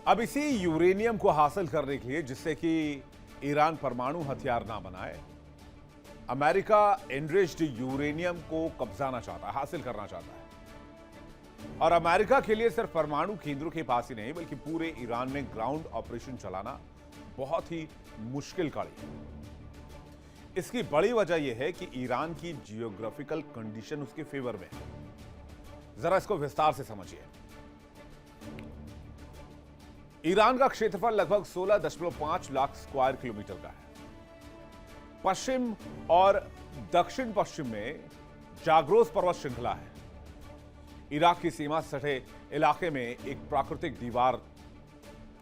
अब इसी यूरेनियम को हासिल करने के लिए, जिससे कि ईरान परमाणु हथियार ना बनाए, अमेरिका एनरिच्ड यूरेनियम को कब्जाना चाहता है, हासिल करना चाहता है। और अमेरिका के लिए सिर्फ परमाणु केंद्रों के पास ही नहीं, बल्कि पूरे ईरान में ग्राउंड ऑपरेशन चलाना बहुत ही मुश्किल कार्य है। इसकी बड़ी वजह यह है कि ईरान की जियोग्राफिकल कंडीशन उसके फेवर में है। जरा इसको विस्तार से समझिए। ईरान का क्षेत्रफल लगभग 16.5 लाख स्क्वायर किलोमीटर का है। पश्चिम और दक्षिण पश्चिम में जाग्रोस पर्वत श्रृंखला है। इराक की सीमा से सटे इलाके में एक प्राकृतिक दीवार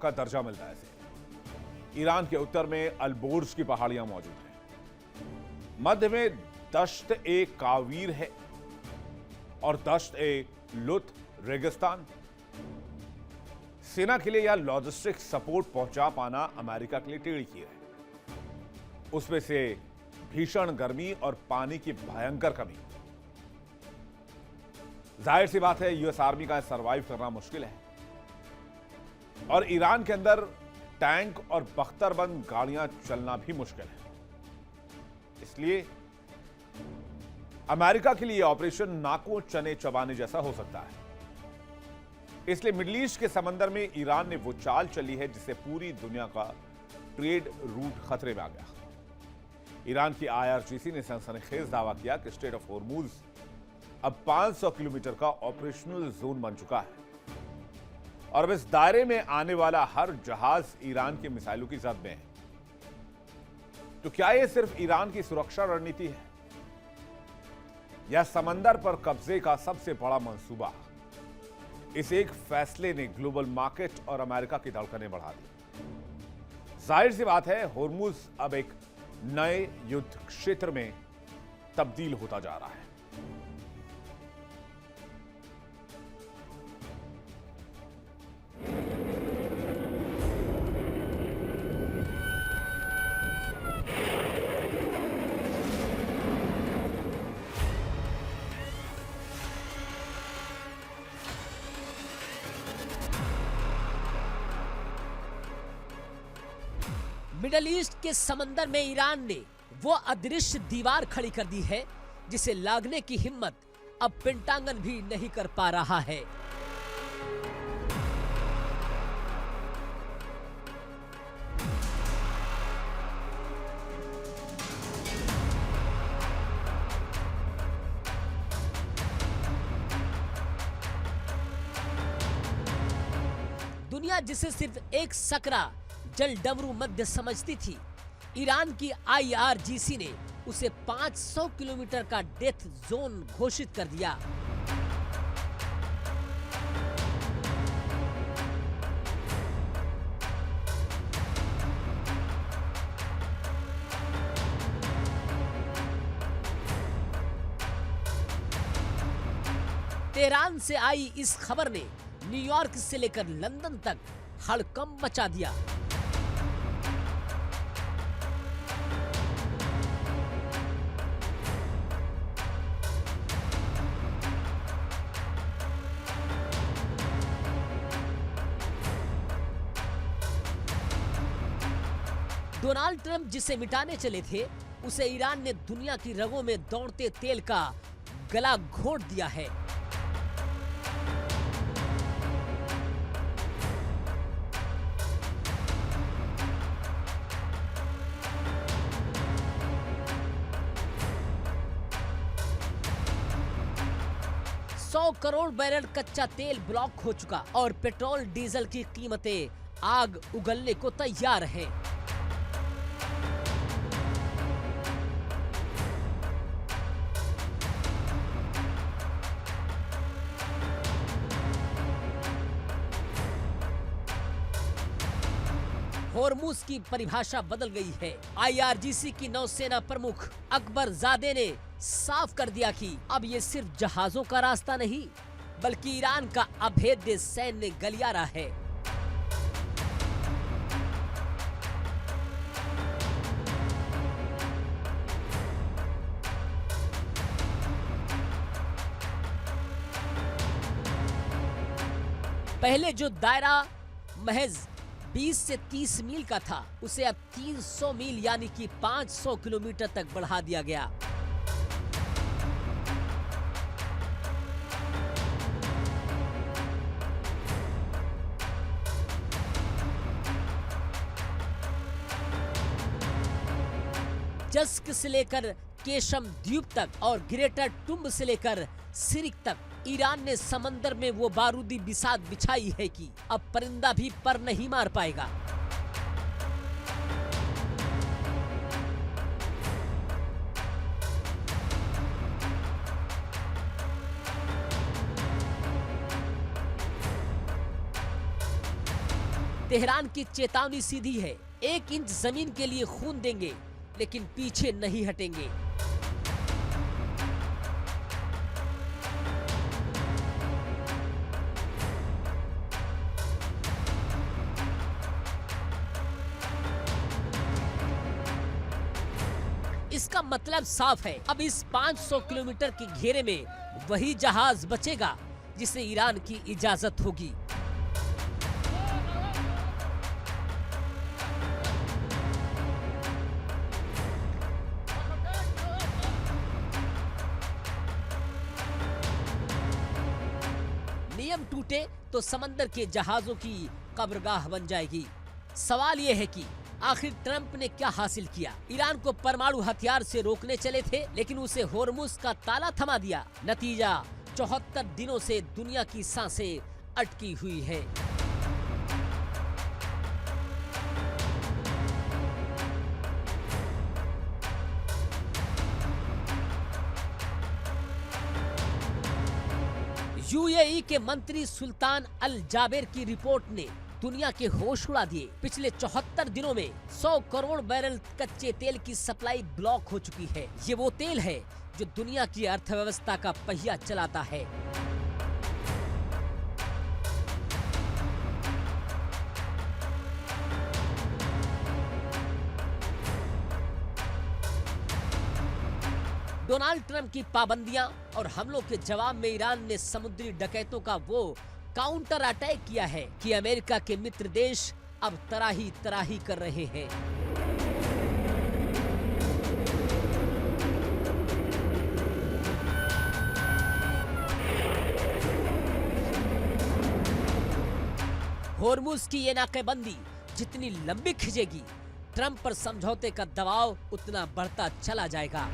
का दर्जा मिलता है इसे। ईरान के उत्तर में अलबोर्ज की पहाड़ियां मौजूद हैं। मध्य में दश्त ए कावीर है और दश्त ए लुत रेगिस्तान। सेना के लिए यह लॉजिस्टिक सपोर्ट पहुंचा पाना अमेरिका के लिए टेढ़ी खीर है। उसमें से भीषण गर्मी और पानी की भयंकर कमी। जाहिर सी बात है, यूएस आर्मी का सरवाइव करना मुश्किल है। और ईरान के अंदर टैंक और बख्तरबंद गाड़ियां चलना भी मुश्किल है। इसलिए अमेरिका के लिए ऑपरेशन नाकों चने चबाने जैसा हो सकता है। इसलिए मिडिल ईस्ट के समंदर में ईरान ने वो चाल चली है जिससे पूरी दुनिया का ट्रेड रूट खतरे में आ गया। ईरान की आईआरजीसी ने सनसनीखेज दावा किया कि स्ट्रेट ऑफ हॉर्मुज अब 500 किलोमीटर का ऑपरेशनल जोन बन चुका है और अब इस दायरे में आने वाला हर जहाज ईरान के मिसाइलों की जद में है। तो क्या यह सिर्फ ईरान की सुरक्षा रणनीति है या समंदर पर कब्जे का सबसे बड़ा मंसूबा? इस एक फैसले ने ग्लोबल मार्केट और अमेरिका की धड़कनें बढ़ा दी। जाहिर सी बात है, हॉर्मुज अब एक नए युद्ध क्षेत्र में तब्दील होता जा रहा है। मिडल ईस्ट के समंदर में ईरान ने वो अदृश्य दीवार खड़ी कर दी है जिसे लांघने की हिम्मत अब पेंटागन भी नहीं कर पा रहा है। दुनिया जिसे सिर्फ एक सकरा जल डमरू मध्य समझती थी, ईरान की आईआरजीसी ने उसे 500 किलोमीटर का डेथ जोन घोषित कर दिया। तेहरान से आई इस खबर ने न्यूयॉर्क से लेकर लंदन तक हड़कंप मचा दिया। डोनाल्ड ट्रंप जिसे मिटाने चले थे, उसे ईरान ने दुनिया की रगों में दौड़ते तेल का गला घोंट दिया है। $100 करोड़ बैरल कच्चा तेल ब्लॉक हो चुका और पेट्रोल डीजल की कीमतें आग उगलने को तैयार हैं। हॉर्मुज की परिभाषा बदल गई है। आईआरजीसी की नौसेना प्रमुख अकबर जादे ने साफ कर दिया कि अब ये सिर्फ जहाजों का रास्ता नहीं, बल्कि ईरान का अभेद्य सैन्य गलियारा है। पहले जो दायरा महज 20 से 30 मील का था, उसे अब 300 मील यानी कि 500 किलोमीटर तक बढ़ा दिया गया। जस्क से लेकर केशम द्वीप तक और ग्रेटर टुम्ब से लेकर सिरिक तक ईरान ने समंदर में वो बारूदी बिसात बिछाई है कि अब परिंदा भी पर नहीं मार पाएगा। तेहरान की चेतावनी सीधी है, 1 इंच जमीन के लिए खून देंगे लेकिन पीछे नहीं हटेंगे। इसका मतलब साफ है, अब इस 500 किलोमीटर के घेरे में वही जहाज बचेगा जिसे ईरान की इजाजत होगी। नियम टूटे तो समंदर के जहाजों की कब्रगाह बन जाएगी। सवाल यह है कि आखिर ट्रंप ने क्या हासिल किया? ईरान को परमाणु हथियार से रोकने चले थे लेकिन उसे होर्मुज का ताला थमा दिया। नतीजा 74 दिनों से दुनिया की सांसें अटकी हुई है। यूएई के मंत्री सुल्तान अल जाबेर की रिपोर्ट ने दुनिया के होश उड़ा दिए। पिछले 74 दिनों में 100 करोड़ बैरल कच्चे तेल की सप्लाई ब्लॉक हो चुकी है। ये वो तेल है जो दुनिया की अर्थव्यवस्था का पहिया चलाता है। डोनाल्ड ट्रंप की पाबंदियां और हमलों के जवाब में ईरान ने समुद्री डकैतों का वो काउंटर अटैक किया है कि अमेरिका के मित्र देश अब तराही तराही कर रहे हैं। होर्मुज की ये नाकेबंदी जितनी लंबी खिंचेगी, ट्रंप पर समझौते का दबाव उतना बढ़ता चला जाएगा।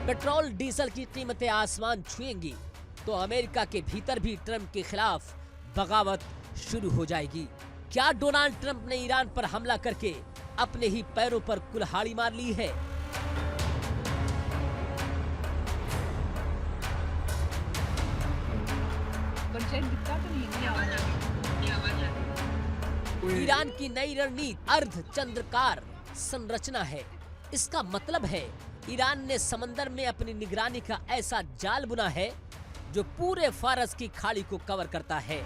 पेट्रोल डीजल की कीमतें आसमान छुएंगी तो अमेरिका के भीतर भी ट्रंप के खिलाफ बगावत शुरू हो जाएगी। क्या डोनाल्ड ट्रंप ने ईरान पर हमला करके अपने ही पैरों पर कुल्हाड़ी मार ली है? ईरान की नई रणनीति अर्धचंद्राकार संरचना है। इसका मतलब है ईरान ने समंदर में अपनी निगरानी का ऐसा जाल बुना है जो पूरे फारस की खाड़ी को कवर करता है।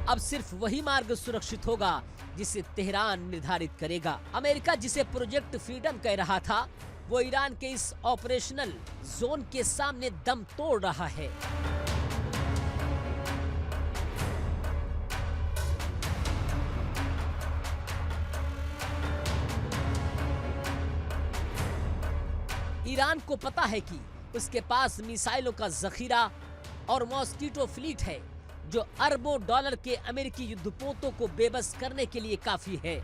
अब सिर्फ वही मार्ग सुरक्षित होगा जिसे तेहरान निर्धारित करेगा। अमेरिका जिसे प्रोजेक्ट फ्रीडम कह रहा था, वो ईरान के इस ऑपरेशनल जोन के सामने दम तोड़ रहा है। ईरान को पता है कि उसके पास मिसाइलों का जखीरा और मॉस्कीटो फ्लीट है जो अरबों डॉलर के अमेरिकी युद्धपोतों को बेबस करने के लिए काफी है।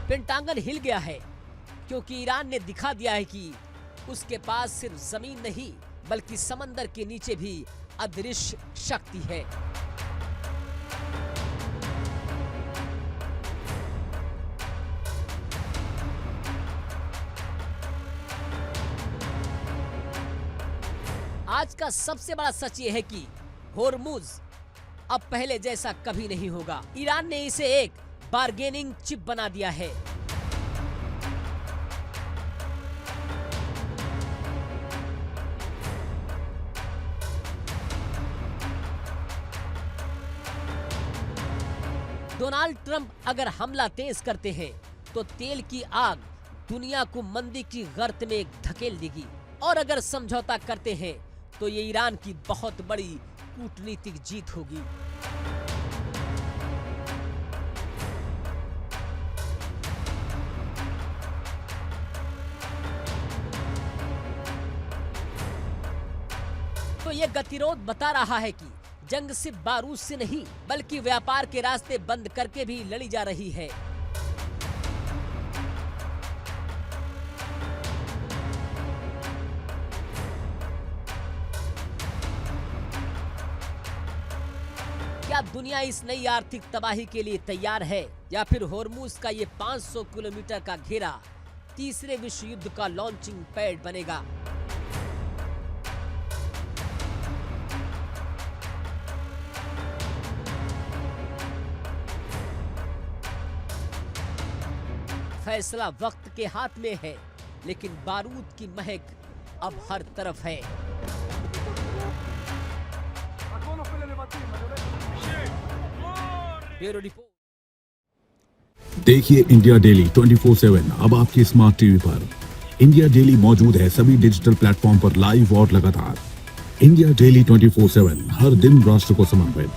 पेंटागन हिल गया है क्योंकि ईरान ने दिखा दिया है कि उसके पास सिर्फ जमीन नहीं बल्कि समंदर के नीचे भी अदृश्य शक्ति है। आज का सबसे बड़ा सच ये है कि होर्मुज अब पहले जैसा कभी नहीं होगा। ईरान ने इसे एक बार्गेनिंग चिप बना दिया है। डोनाल्ड ट्रंप अगर हमला तेज करते हैं तो तेल की आग दुनिया को मंदी की गर्त में धकेल देगी, और अगर समझौता करते हैं तो ये ईरान की बहुत बड़ी कूटनीतिक जीत होगी। तो ये गतिरोध बता रहा है कि जंग सिर्फ बारूद से नहीं बल्कि व्यापार के रास्ते बंद करके भी लड़ी जा रही है। क्या दुनिया इस नई आर्थिक तबाही के लिए तैयार है, या फिर होर्मुज का ये 500 किलोमीटर का घेरा तीसरे विश्व युद्ध का लॉन्चिंग पैड बनेगा? फैसला वक्त के हाथ में है, लेकिन बारूद की महक अब हर तरफ है। Bureau report. देखिए इंडिया डेली 24/7 अब आपकी स्मार्ट टीवी पर। इंडिया डेली मौजूद है सभी डिजिटल प्लेटफॉर्म पर लाइव और लगातार। इंडिया डेली 24/7 हर दिन राष्ट्र को समर्पित।